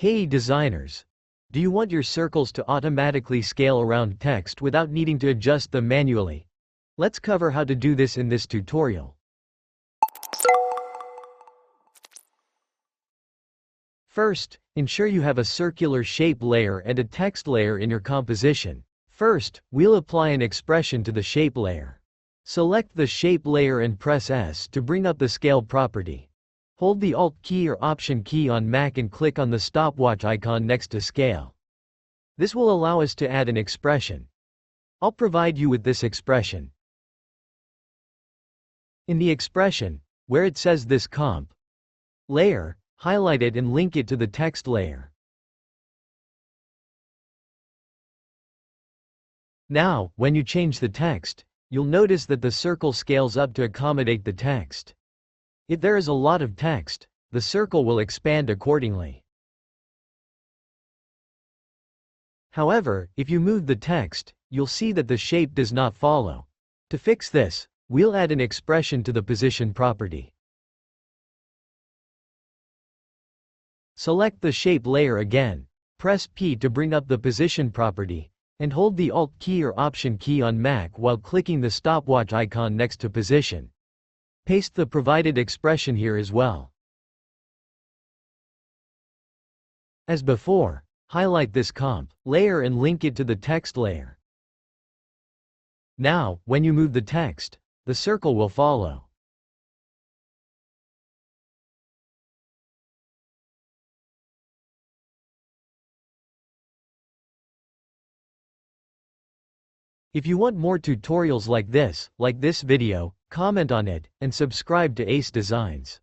Hey designers! Do you want your circles to automatically scale around text without needing to adjust them manually? Let's cover how to do this in this tutorial. First, ensure you have a circular shape layer and a text layer in your composition. First, we'll apply an expression to the shape layer. Select the shape layer and press S to bring up the scale property. Hold the Alt key or Option key on Mac and click on the stopwatch icon next to Scale. This will allow us to add an expression. I'll provide you with this expression. In the expression, where it says this comp layer, highlight it and link it to the text layer. Now, when you change the text, you'll notice that the circle scales up to accommodate the text. If there is a lot of text, the circle will expand accordingly. However, if you move the text, you'll see that the shape does not follow. To fix this, we'll add an expression to the position property. Select the shape layer again, press P to bring up the position property, and hold the Alt key or Option key on Mac while clicking the stopwatch icon next to position. Paste the provided expression here as well. As before, highlight this comp layer and link it to the text layer. Now, when you move the text, the circle will follow. If you want more tutorials like this video, comment on it, and subscribe to Ace Designs.